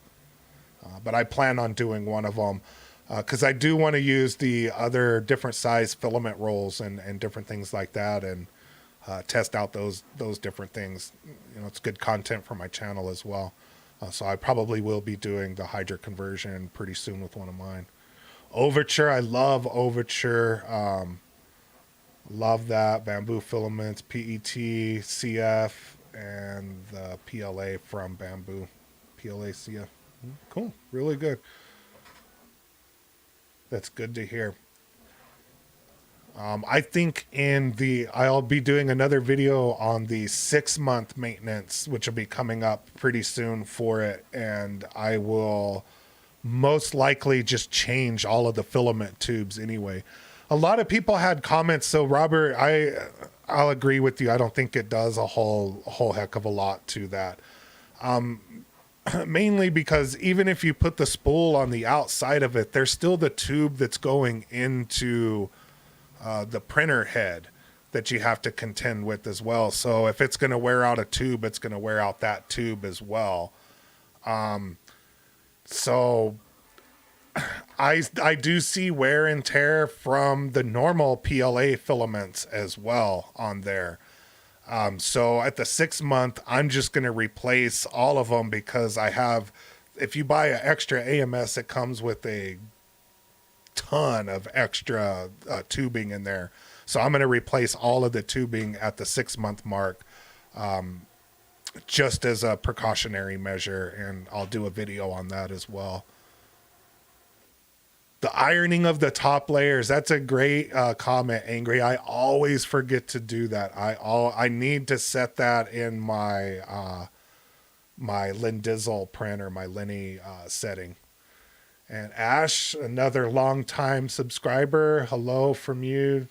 But I plan on doing one of them because I do want to use the other different size filament rolls and different things like that and test out those different things. It's good content for my channel as well. So I probably will be doing the Hydra conversion pretty soon with one of mine. Overture, I love Overture. Love that. Bamboo filaments, PET, CF, and the PLA from Bamboo. PLA, CF. Cool. Really good. That's good to hear. I think I'll be doing another video on the 6-month maintenance, which will be coming up pretty soon for it. And I will most likely just change all of the filament tubes anyway. A lot of people had comments. So Robert, I'll agree with you. I don't think it does a whole heck of a lot to that. Mainly because even if you put the spool on the outside of it, there's still the tube that's going into the printer head that you have to contend with as well. So if it's going to wear out a tube, it's going to wear out that tube as well. So I do see wear and tear from the normal PLA filaments as well on there. So at the 6-month, I'm just going to replace all of them because if you buy an extra AMS, it comes with a ton of extra tubing in there. So I'm going to replace all of the tubing at the 6-month mark, just as a precautionary measure. And I'll do a video on that as well. The ironing of the top layers. That's a great comment, Angry. I always forget to do that. I need to set that in my my Lindizzle printer, my Lenny setting. And Ash, another long-time subscriber, hello from you.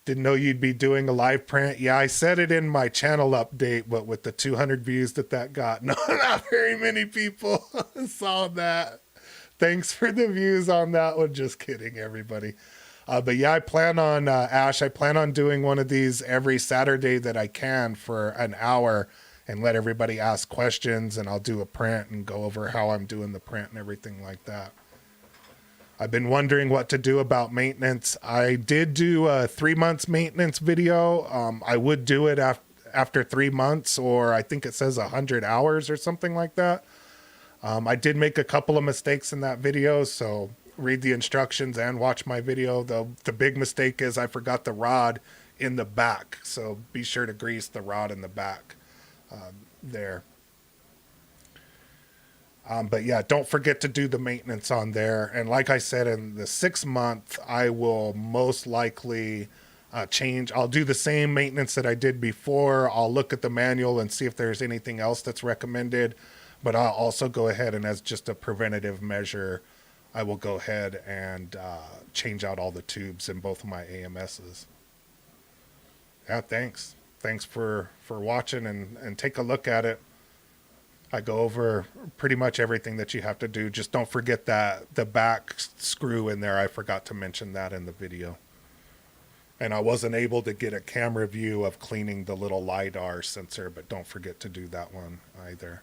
Didn't know you'd be doing a live print. Yeah, I said it in my channel update, but with the 200 views that got, no, not very many people saw that. Thanks for the views on that one. Just kidding, everybody. But yeah, I plan on, Ash, I plan on doing one of these every Saturday that I can for an hour and let everybody ask questions, and I'll do a print and go over how I'm doing the print and everything like that. I've been wondering what to do about maintenance. I did do a 3 months maintenance video. I would do it after 3 months, or I think it says 100 hours or something like that. I did make a couple of mistakes in that video, so read the instructions and watch my video. The big mistake is I forgot the rod in the back, so be sure to grease the rod in the back there. But yeah, don't forget to do the maintenance on there. And like I said, in the 6 month, I will most likely change. I'll do the same maintenance that I did before. I'll look at the manual and see if there's anything else that's recommended. But I'll also go ahead and, as just a preventative measure, I will go ahead and change out all the tubes in both of my AMSs. Yeah, thanks. Thanks for watching, and take a look at it. I go over pretty much everything that you have to do. Just don't forget that the back screw in there. I forgot to mention that in the video. And I wasn't able to get a camera view of cleaning the little LiDAR sensor, but don't forget to do that one either.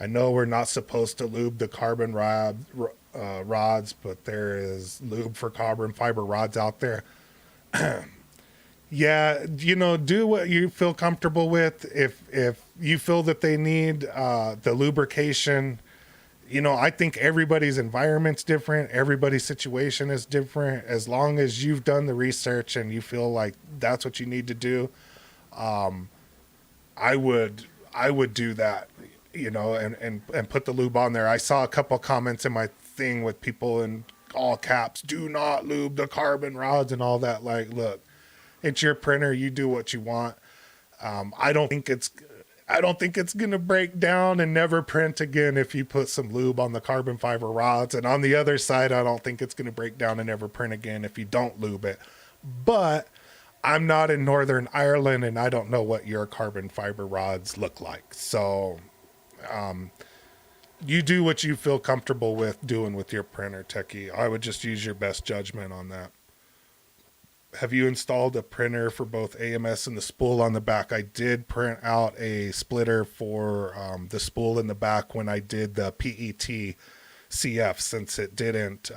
I know we're not supposed to lube the carbon rods, but there is lube for carbon fiber rods out there. Yeah, do what you feel comfortable with. If you feel that they need the lubrication, I think everybody's environment's different. Everybody's situation is different. As long as you've done the research and you feel like that's what you need to do, I would do that, and put the lube on there. I saw a couple comments in my thing with people in all caps, do not lube the carbon rods and all that. Like, look, it's your printer. You do what you want. I don't think it's gonna break down and never print again if you put some lube on the carbon fiber rods. And on the other side, I don't think it's gonna break down and never print again if you don't lube it. But I'm not in Northern Ireland, and I don't know what your carbon fiber rods look like. So you do what you feel comfortable with doing with your printer, techie. I would just use your best judgment on that. Have you installed a printer for both AMS and the spool on the back? I did print out a splitter for the spool in the back when I did the PET CF, since it didn't,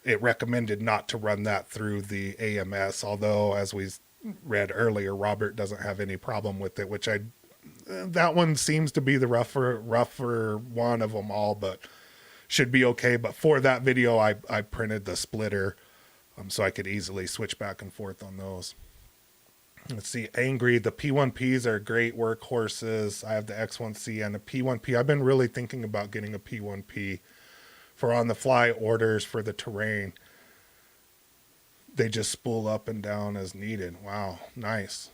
it recommended not to run that through the AMS. Although, as we read earlier, Robert doesn't have any problem with it, which that one seems to be the rougher one of them all, but should be okay. But for that video, I printed the splitter. So I could easily switch back and forth on those. Let's see, Angry. The P1Ps are great workhorses. I have the X1C and the P1P. I've been really thinking about getting a P1P for on-the-fly orders for the terrain. They just spool up and down as needed. Wow, nice.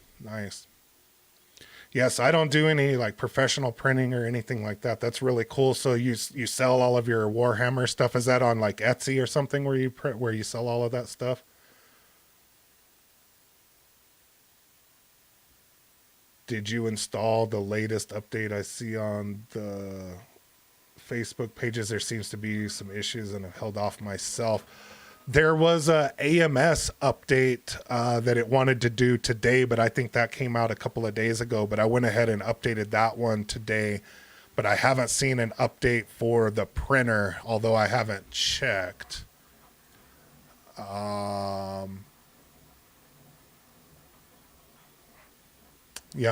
Yes, I don't do any like professional printing or anything like that. That's really cool. So you sell all of your Warhammer stuff. Is that on like Etsy or something where you sell all of that stuff? Did you install the latest update? I see on the Facebook pages there seems to be some issues, and I've held off myself. There was a AMS update that it wanted to do today, but I think that came out a couple of days ago. But I went ahead and updated that one today. But I haven't seen an update for the printer, although I haven't checked. Yeah,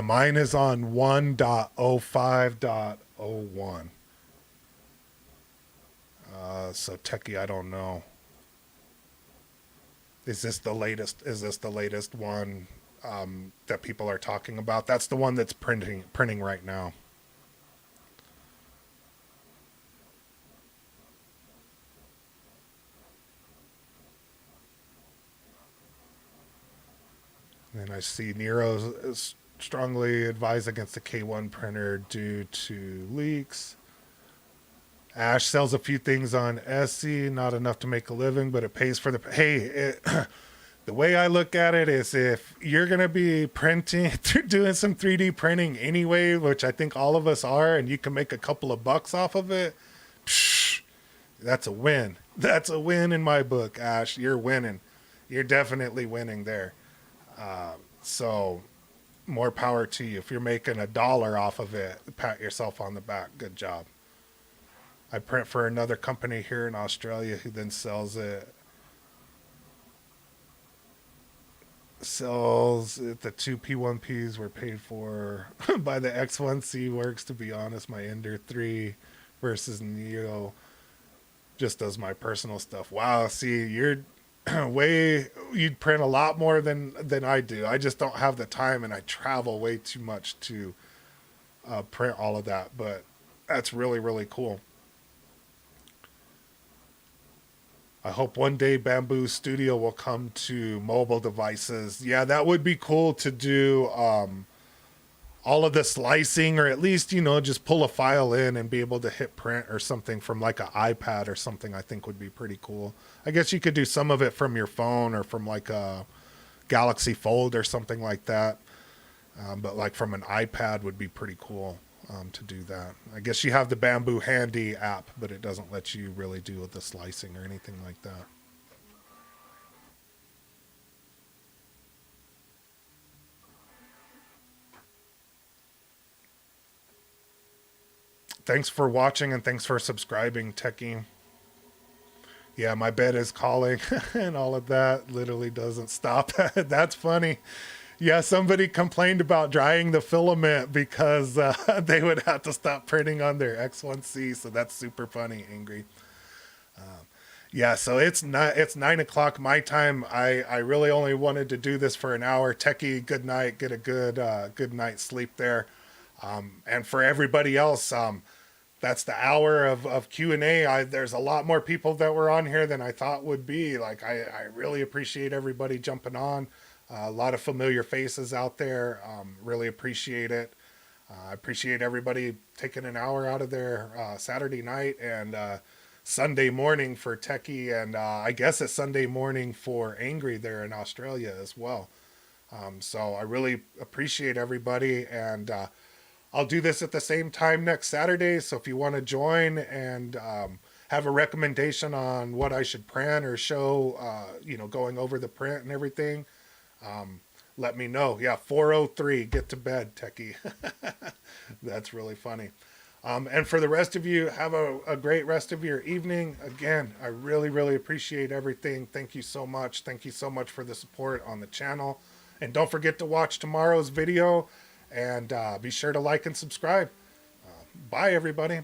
mine is on 1.05.01. So techie, I don't know. Is this the latest one that people are talking about? That's the one that's printing right now. And I see Nero is strongly advised against the K1 printer due to leaks. Ash sells a few things on Etsy, not enough to make a living, but it pays for the... The way I look at it is, if you're going to be doing some 3D printing anyway, which I think all of us are, and you can make a couple of bucks off of it, that's a win. That's a win in my book, Ash. You're winning. You're definitely winning there. So more power to you. If you're making $1 off of it, pat yourself on the back. Good job. I print for another company here in Australia who then sells it. The two P1Ps were paid for by the X1C Works. To be honest, my Ender 3 versus Neo just does my personal stuff. Wow, see, you'd print a lot more than I do. I just don't have the time, and I travel way too much to print all of that. But that's really, really cool. I hope one day Bambu Studio will come to mobile devices. Yeah, that would be cool to do all of the slicing, or at least, just pull a file in and be able to hit print or something from like an iPad or something. I think would be pretty cool. I guess you could do some of it from your phone or from like a Galaxy Fold or something like that. But like from an iPad would be pretty cool to do that. I guess you have the Bambu Handy app, but it doesn't let you really do the slicing or anything like that. Thanks for watching and thanks for subscribing, Techie. Yeah, my bed is calling and all of that literally doesn't stop. That's funny. Yeah, somebody complained about drying the filament because they would have to stop printing on their X1C. So that's super funny, Angry. Yeah, so it's 9 o'clock my time. I really only wanted to do this for an hour. Techie, good night. Get a good night's sleep there. And for everybody else, that's the hour of Q&A. There's a lot more people that were on here than I thought would be. Like, I really appreciate everybody jumping on. A lot of familiar faces out there. Really appreciate it. I appreciate everybody taking an hour out of their Saturday night and Sunday morning for Techie, and I guess it's Sunday morning for Angry there in Australia as well. So I really appreciate everybody, and I'll do this at the same time next Saturday. So if you want to join and have a recommendation on what I should print or show, going over the print and everything, let me know. Yeah, 4:03. Get to bed, Techie. That's really funny. And for the rest of you, have a great rest of your evening. Again, I really, really appreciate everything. Thank you so much. Thank you so much for the support on the channel. And don't forget to watch tomorrow's video and be sure to like and subscribe. Bye, everybody.